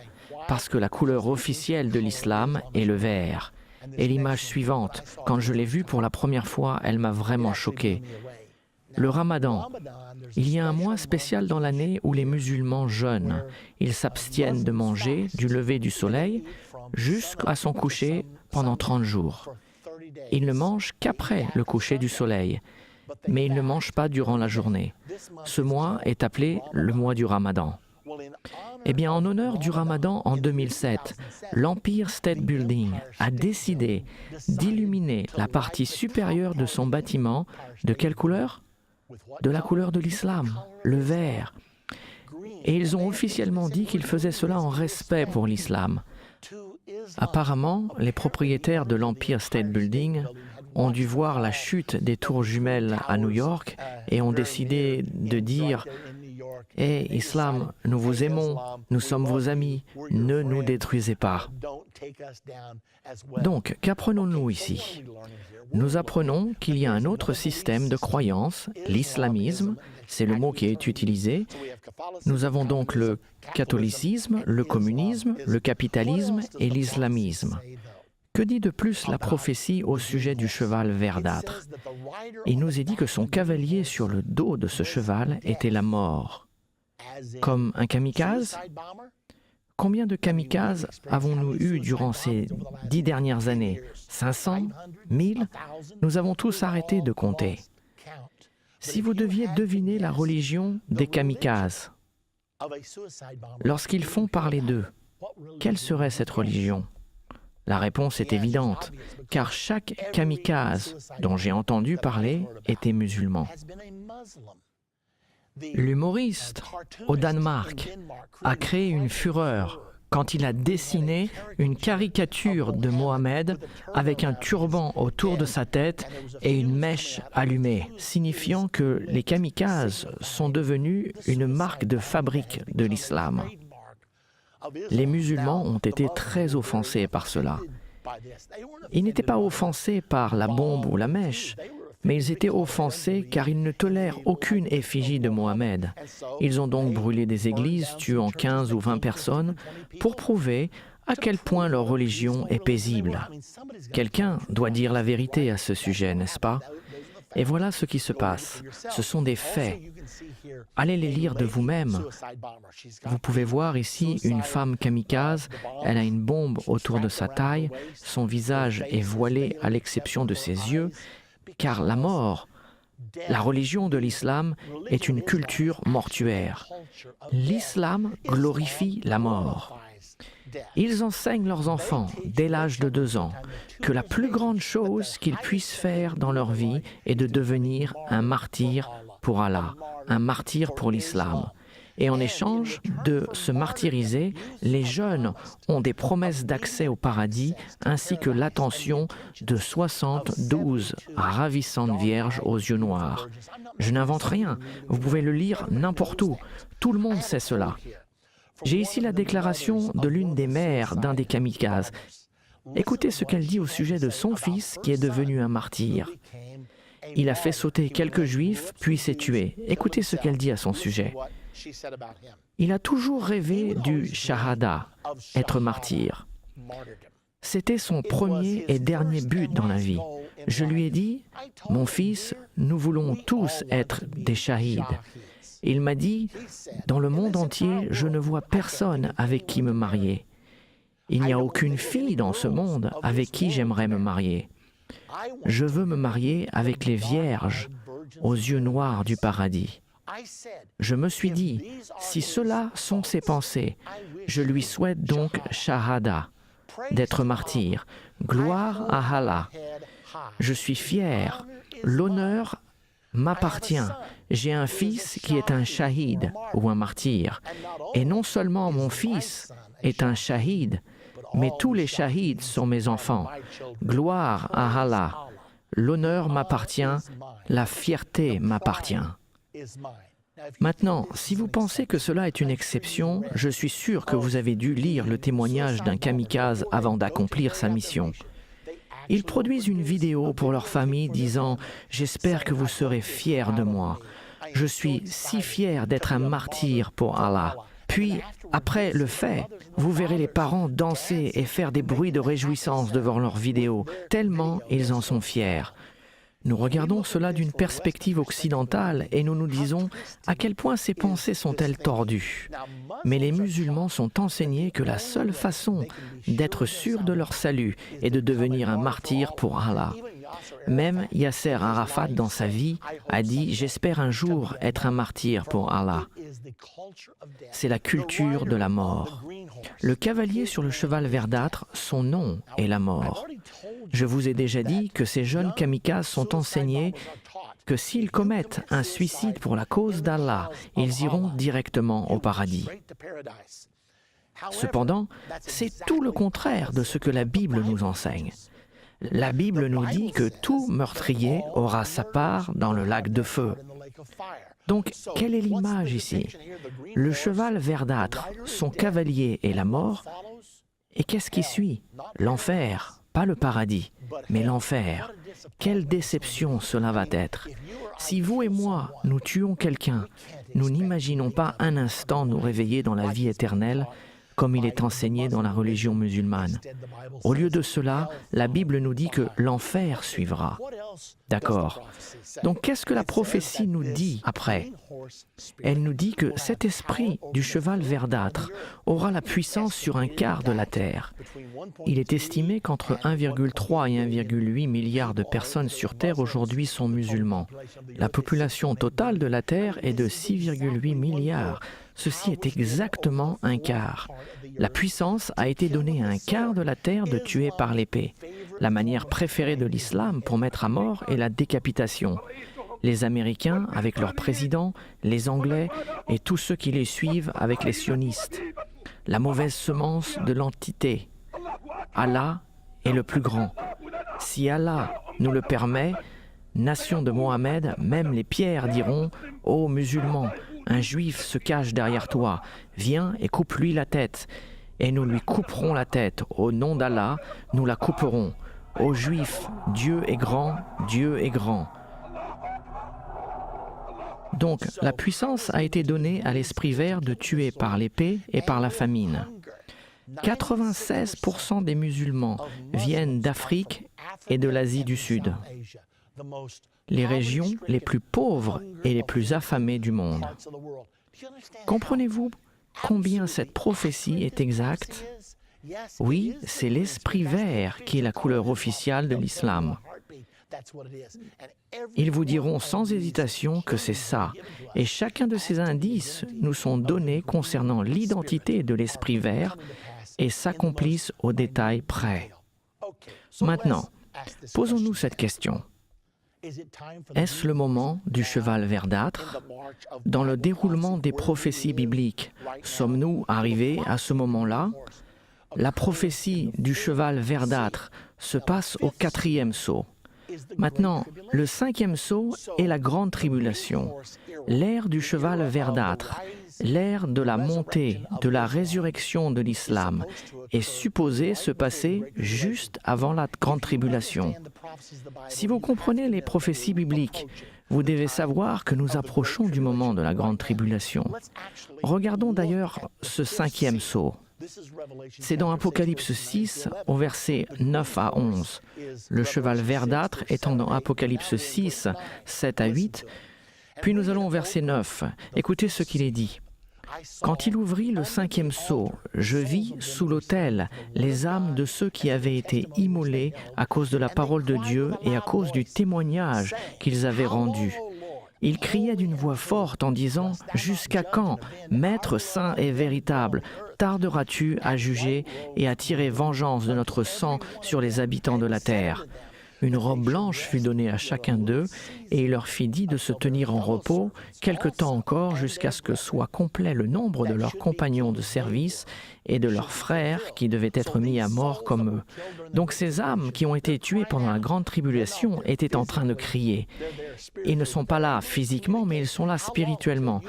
Parce que la couleur officielle de l'islam est le vert. Et l'image suivante, quand je l'ai vue pour la première fois, elle m'a vraiment choqué. Le Ramadan. Il y a un mois spécial dans l'année où les musulmans jeûnent. Ils s'abstiennent de manger du lever du soleil jusqu'à son coucher pendant 30 jours. Ils ne mangent qu'après le coucher du soleil, mais ils ne mangent pas durant la journée. Ce mois est appelé le mois du Ramadan. Eh bien, en honneur du Ramadan en 2007, l'Empire State Building a décidé d'illuminer la partie supérieure de son bâtiment. De quelle couleur? de la couleur de l'islam, le vert. Et ils ont officiellement dit qu'ils faisaient cela en respect pour l'islam. Apparemment, les propriétaires de l'Empire State Building ont dû voir la chute des tours jumelles à New York et ont décidé de dire « Hé, Islam, nous vous aimons, nous sommes vos amis, ne nous détruisez pas. » Donc, qu'apprenons-nous ici? Nous apprenons qu'il y a un autre système de croyance, l'islamisme, c'est le mot qui est utilisé. Nous avons donc le catholicisme, le communisme, le capitalisme et l'islamisme. Que dit de plus la prophétie au sujet du cheval verdâtre? Il nous est dit que son cavalier sur le dos de ce cheval était la mort. Comme un kamikaze? Combien de kamikazes avons-nous eu durant ces 10 dernières années? 500? 1000? Nous avons tous arrêté de compter. Si vous deviez deviner la religion des kamikazes, lorsqu'ils font parler d'eux, quelle serait cette religion? La réponse est évidente, car chaque kamikaze dont j'ai entendu parler était musulman. L'humoriste au Danemark a créé une fureur quand il a dessiné une caricature de Mohammed avec un turban autour de sa tête et une mèche allumée, signifiant que les kamikazes sont devenus une marque de fabrique de l'islam. Les musulmans ont été très offensés par cela. Ils n'étaient pas offensés par la bombe ou la mèche, mais ils étaient offensés car ils ne tolèrent aucune effigie de Mohammed. Ils ont donc brûlé des églises, tuant 15 ou 20 personnes pour prouver à quel point leur religion est paisible. Quelqu'un doit dire la vérité à ce sujet, n'est-ce pas? Et voilà ce qui se passe. Ce sont des faits. Allez les lire de vous-même. Vous pouvez voir ici une femme kamikaze. Elle a une bombe autour de sa taille. Son visage est voilé à l'exception de ses yeux, car la mort, la religion de l'islam, est une culture mortuaire. L'islam glorifie la mort. Ils enseignent leurs enfants, dès l'âge de 2 ans, que la plus grande chose qu'ils puissent faire dans leur vie est de devenir un martyr pour Allah, un martyr pour l'islam. Et en échange de se martyriser, les jeunes ont des promesses d'accès au paradis ainsi que l'attention de 72 ravissantes vierges aux yeux noirs. Je n'invente rien, vous pouvez le lire n'importe où, tout le monde sait cela. J'ai ici la déclaration de l'une des mères d'un des kamikazes. Écoutez ce qu'elle dit au sujet de son fils qui est devenu un martyr. Il a fait sauter quelques juifs, puis s'est tué. Écoutez ce qu'elle dit à son sujet. Il a toujours rêvé du shahada, être martyr. C'était son premier et dernier but dans la vie. Je lui ai dit, « Mon fils, nous voulons tous être des shahids. » Il m'a dit, « Dans le monde entier, je ne vois personne avec qui me marier. Il n'y a aucune fille dans ce monde avec qui j'aimerais me marier. Je veux me marier avec les vierges aux yeux noirs du paradis. » Je me suis dit, si cela sont ses pensées, je lui souhaite donc shahada, d'être martyr, gloire à Allah. Je suis fier, l'honneur m'appartient. J'ai un fils qui est un shahid ou un martyr. Et non seulement mon fils est un shahid, mais tous les shahids sont mes enfants. Gloire à Allah. L'honneur m'appartient, la fierté m'appartient. Maintenant, si vous pensez que cela est une exception, je suis sûr que vous avez dû lire le témoignage d'un kamikaze avant d'accomplir sa mission. Ils produisent une vidéo pour leur famille disant « J'espère que vous serez fiers de moi. Je suis si fier d'être un martyr pour Allah. » Puis, après le fait, vous verrez les parents danser et faire des bruits de réjouissance devant leur vidéo, tellement ils en sont fiers. Nous regardons cela d'une perspective occidentale et nous nous disons à quel point ces pensées sont-elles tordues. Mais les musulmans sont enseignés que la seule façon d'être sûr de leur salut est de devenir un martyr pour Allah. Même Yasser Arafat, dans sa vie, a dit « J'espère un jour être un martyr pour Allah ». C'est la culture de la mort. Le cavalier sur le cheval verdâtre, son nom est la mort. Je vous ai déjà dit que ces jeunes kamikazes sont enseignés que s'ils commettent un suicide pour la cause d'Allah, ils iront directement au paradis. Cependant, c'est tout le contraire de ce que la Bible nous enseigne. La Bible nous dit que tout meurtrier aura sa part dans le lac de feu. Donc, quelle est l'image ici? Le cheval verdâtre, son cavalier est la mort. Et qu'est-ce qui suit? L'enfer, pas le paradis, mais l'enfer. Quelle déception cela va être! Si vous et moi, nous tuons quelqu'un, nous n'imaginons pas un instant nous réveiller dans la vie éternelle, comme il est enseigné dans la religion musulmane. Au lieu de cela, la Bible nous dit que l'enfer suivra. D'accord. Donc qu'est-ce que la prophétie nous dit après? Elle nous dit que cet esprit du cheval verdâtre aura la puissance sur un quart de la terre. Il est estimé qu'entre 1,3 et 1,8 milliard de personnes sur Terre aujourd'hui sont musulmans. La population totale de la Terre est de 6,8 milliards. Ceci est exactement un quart. La puissance a été donnée à un quart de la terre de tuer par l'épée. La manière préférée de l'islam pour mettre à mort est la décapitation. Les Américains avec leur président, les Anglais et tous ceux qui les suivent avec les sionistes. La mauvaise semence de l'entité. Allah est le plus grand. Si Allah nous le permet, nation de Mohammed, même les pierres diront « Ô musulmans, un juif se cache derrière toi, viens et coupe-lui la tête. Et nous lui couperons la tête. Au nom d'Allah, nous la couperons. Ô juifs, Dieu est grand, Dieu est grand. » Donc, la puissance a été donnée à l'esprit vert de tuer par l'épée et par la famine. 96% des musulmans viennent d'Afrique et de l'Asie du Sud, les régions les plus pauvres et les plus affamées du monde. Comprenez-vous combien cette prophétie est exacte? Oui, c'est l'esprit vert qui est la couleur officielle de l'islam. Ils vous diront sans hésitation que c'est ça, et chacun de ces indices nous sont donnés concernant l'identité de l'esprit vert et s'accomplissent au détail près. Maintenant, posons-nous cette question. Est-ce le moment du cheval verdâtre? Dans le déroulement des prophéties bibliques, sommes-nous arrivés à ce moment-là? La prophétie du cheval verdâtre se passe au 4e sceau. Maintenant, le 5e sceau est la grande tribulation, l'ère du cheval verdâtre, l'ère de la montée, de la résurrection de l'islam, est supposée se passer juste avant la grande tribulation. Si vous comprenez les prophéties bibliques, vous devez savoir que nous approchons du moment de la grande tribulation. Regardons d'ailleurs ce 5e sceau. C'est dans Apocalypse 6, au verset 9 à 11. Le cheval verdâtre étant dans Apocalypse 6, 7 à 8. Puis nous allons au verset 9. Écoutez ce qu'il est dit. « Quand il ouvrit le 5e sceau, je vis sous l'autel les âmes de ceux qui avaient été immolés à cause de la parole de Dieu et à cause du témoignage qu'ils avaient rendu. Ils criaient d'une voix forte en disant « Jusqu'à quand, Maître saint et véritable, tarderas-tu à juger et à tirer vengeance de notre sang sur les habitants de la terre ?» Une robe blanche fut donnée à chacun d'eux, et il leur fit dit de se tenir en repos quelque temps encore jusqu'à ce que soit complet le nombre de leurs compagnons de service et de leurs frères qui devaient être mis à mort comme eux. Donc ces âmes qui ont été tuées pendant la grande tribulation étaient en train de crier. Ils ne sont pas là physiquement, mais ils sont là spirituellement.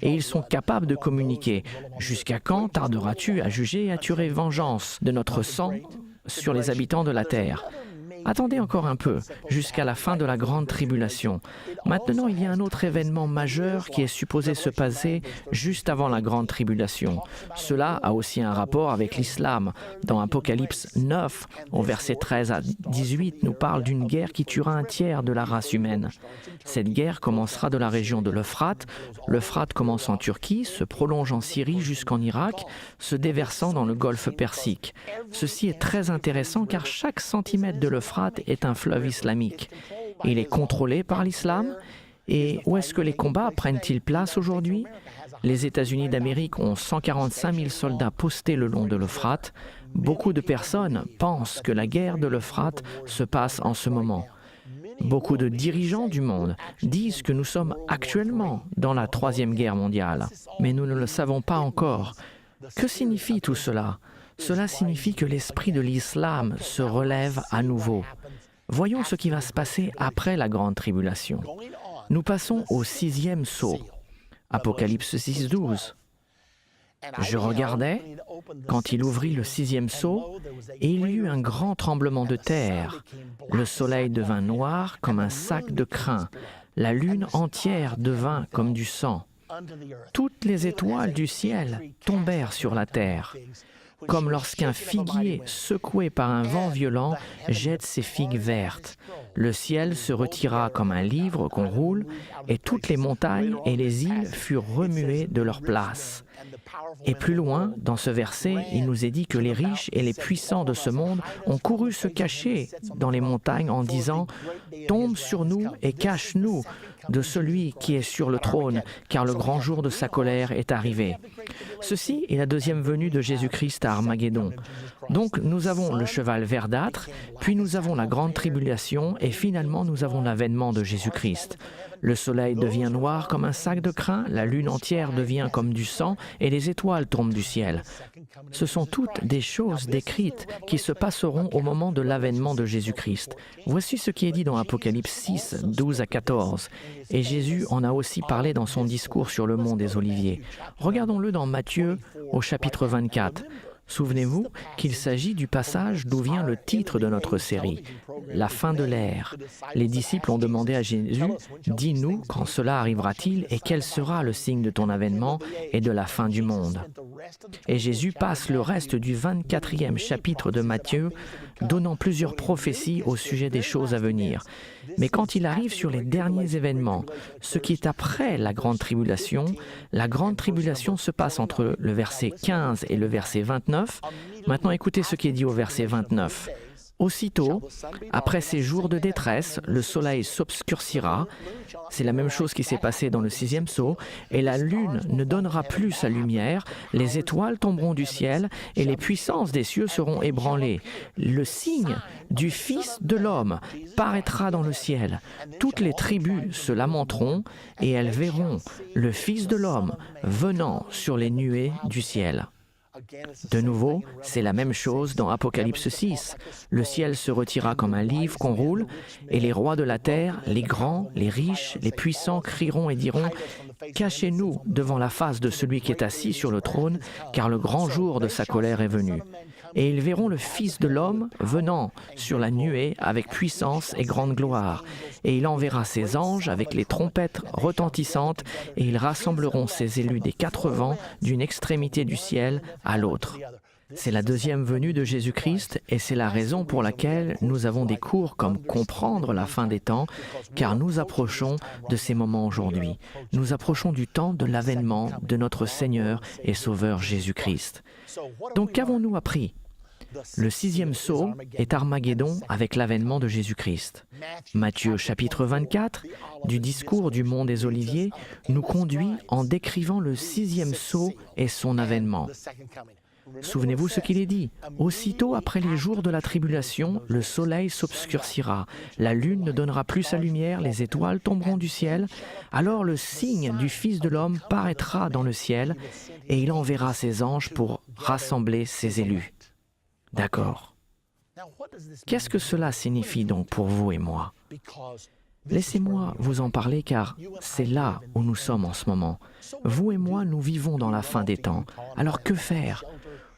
Et ils sont capables de communiquer. « Jusqu'à quand tarderas-tu à juger et à tirer vengeance de notre sang sur les habitants de la terre ?» Attendez encore un peu, jusqu'à la fin de la grande tribulation. Maintenant, il y a un autre événement majeur qui est supposé se passer juste avant la grande tribulation. Cela a aussi un rapport avec l'islam. Dans Apocalypse 9, au verset 13 à 18, nous parle d'une guerre qui tuera un tiers de la race humaine. Cette guerre commencera de la région de l'Euphrate. L'Euphrate commence en Turquie, se prolonge en Syrie jusqu'en Irak, se déversant dans le golfe Persique. Ceci est très intéressant car chaque centimètre de l'Euphrate est un fleuve islamique. Il est contrôlé par l'islam. Et où est-ce que les combats prennent-ils place aujourd'hui? Les États-Unis d'Amérique ont 145 000 soldats postés le long de l'Euphrate. Beaucoup de personnes pensent que la guerre de l'Euphrate se passe en ce moment. Beaucoup de dirigeants du monde disent que nous sommes actuellement dans la Troisième Guerre mondiale, mais nous ne le savons pas encore. Que signifie tout cela? Cela signifie que l'esprit de l'islam se relève à nouveau. Voyons ce qui va se passer après la grande tribulation. Nous passons au 6e sceau. Apocalypse 6:12. Je regardais quand il ouvrit le 6e sceau, et il y eut un grand tremblement de terre. Le soleil devint noir comme un sac de crin. La lune entière devint comme du sang. Toutes les étoiles du ciel tombèrent sur la terre, comme lorsqu'un figuier secoué par un vent violent jette ses figues vertes. Le ciel se retira comme un livre qu'on roule, et toutes les montagnes et les îles furent remuées de leur place. Et plus loin, dans ce verset, il nous est dit que les riches et les puissants de ce monde ont couru se cacher dans les montagnes en disant « Tombe sur nous et cache-nous de celui qui est sur le trône, car le grand jour de sa colère est arrivé. » Ceci est la deuxième venue de Jésus-Christ à Armageddon. Donc nous avons le cheval verdâtre, puis nous avons la grande tribulation et finalement nous avons l'avènement de Jésus-Christ. Le soleil devient noir comme un sac de crin, la lune entière devient comme du sang et les étoiles tombent du ciel. Ce sont toutes des choses décrites qui se passeront au moment de l'avènement de Jésus-Christ. Voici ce qui est dit dans Apocalypse 6, 12 à 14. Et Jésus en a aussi parlé dans son discours sur le mont des Oliviers. Regardons-le dans Matthieu au chapitre 24. Souvenez-vous qu'il s'agit du passage d'où vient le titre de notre série, la fin de l'ère. Les disciples ont demandé à Jésus, « Dis-nous quand cela arrivera-t-il et quel sera le signe de ton avènement et de la fin du monde ?» Et Jésus passe le reste du 24e chapitre de Matthieu, donnant plusieurs prophéties au sujet des choses à venir. Mais quand il arrive sur les derniers événements, ce qui est après la grande tribulation se passe entre le verset 15 et le verset 29. Maintenant, écoutez ce qui est dit au verset 29. Aussitôt, après ces jours de détresse, le soleil s'obscurcira. C'est la même chose qui s'est passée dans le 6e sceau. Et la lune ne donnera plus sa lumière, les étoiles tomberont du ciel et les puissances des cieux seront ébranlées. Le signe du Fils de l'homme paraîtra dans le ciel. Toutes les tribus se lamenteront et elles verront le Fils de l'homme venant sur les nuées du ciel. De nouveau, c'est la même chose dans Apocalypse 6. Le ciel se retira comme un livre qu'on roule, et les rois de la terre, les grands, les riches, les puissants crieront et diront « Cachez-nous devant la face de celui qui est assis sur le trône, car le grand jour de sa colère est venu. » Et ils verront le Fils de l'homme venant sur la nuée avec puissance et grande gloire. Et il enverra ses anges avec les trompettes retentissantes, et ils rassembleront ses élus des 4 vents d'une extrémité du ciel à l'autre. C'est la deuxième venue de Jésus-Christ et c'est la raison pour laquelle nous avons des cours comme comprendre la fin des temps, car nous approchons de ces moments aujourd'hui. Nous approchons du temps de l'avènement de notre Seigneur et Sauveur Jésus-Christ. Donc qu'avons-nous appris? Le 6e sceau est Armageddon avec l'avènement de Jésus-Christ. Matthieu chapitre 24, du discours du mont des Oliviers, nous conduit en décrivant le 6e sceau et son avènement. Souvenez-vous ce qu'il est dit. Aussitôt après les jours de la tribulation, le soleil s'obscurcira, la lune ne donnera plus sa lumière, les étoiles tomberont du ciel. Alors le signe du Fils de l'homme paraîtra dans le ciel, et il enverra ses anges pour rassembler ses élus. D'accord. Qu'est-ce que cela signifie donc pour vous et moi? Laissez-moi vous en parler car c'est là où nous sommes en ce moment. Vous et moi, nous vivons dans la fin des temps. Alors que faire?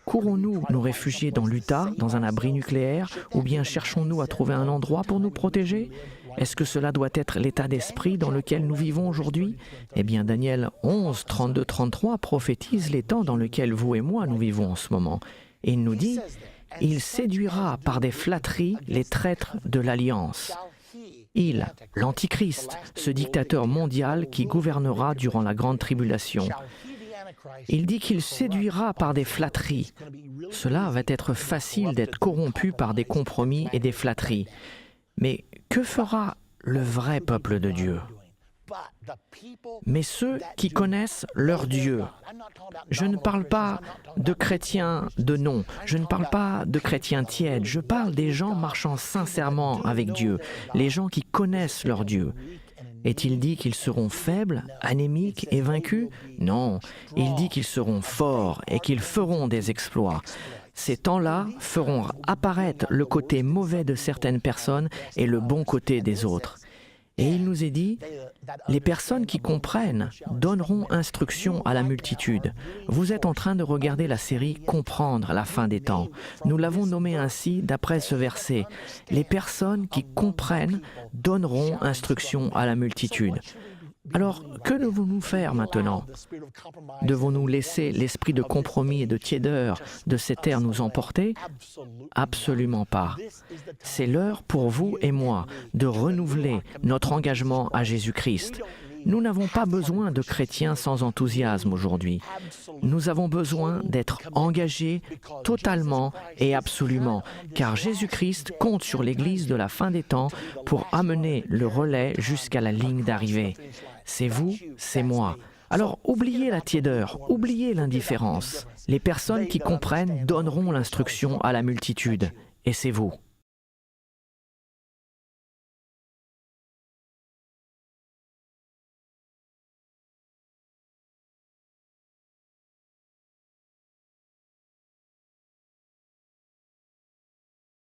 Courons-nous nous réfugier dans l'Utah, dans un abri nucléaire, ou bien cherchons-nous à trouver un endroit pour nous protéger? Est-ce que cela doit être l'état d'esprit dans lequel nous vivons aujourd'hui? Eh bien, Daniel 11, 32-33 prophétise les temps dans lesquels vous et moi nous vivons en ce moment. Et il nous dit « Il séduira par des flatteries les traîtres de l'Alliance. » Il, l'Antichrist, ce dictateur mondial qui gouvernera durant la grande tribulation. Il dit qu'il séduira par des flatteries. Cela va être facile d'être corrompu par des compromis et des flatteries. Mais que fera le vrai peuple de Dieu? Mais ceux qui connaissent leur Dieu, je ne parle pas de chrétiens de nom, je ne parle pas de chrétiens tièdes, je parle des gens marchant sincèrement avec Dieu, les gens qui connaissent leur Dieu. Est-il dit qu'ils seront faibles, anémiques et vaincus? Non, il dit qu'ils seront forts et qu'ils feront des exploits. Ces temps-là feront apparaître le côté mauvais de certaines personnes et le bon côté des autres. Et il nous est dit, les personnes qui comprennent donneront instruction à la multitude. Vous êtes en train de regarder la série « Comprendre la fin des temps ». Nous l'avons nommé ainsi d'après ce verset. Les personnes qui comprennent donneront instruction à la multitude. Alors, que devons-nous faire maintenant? Devons-nous laisser l'esprit de compromis et de tiédeur de cette ère nous emporter? Absolument pas. C'est l'heure pour vous et moi de renouveler notre engagement à Jésus-Christ. Nous n'avons pas besoin de chrétiens sans enthousiasme aujourd'hui. Nous avons besoin d'être engagés totalement et absolument, car Jésus-Christ compte sur l'Église de la fin des temps pour amener le relais jusqu'à la ligne d'arrivée. C'est vous, c'est moi. Alors oubliez la tiédeur, oubliez l'indifférence. Les personnes qui comprennent donneront l'instruction à la multitude, et c'est vous.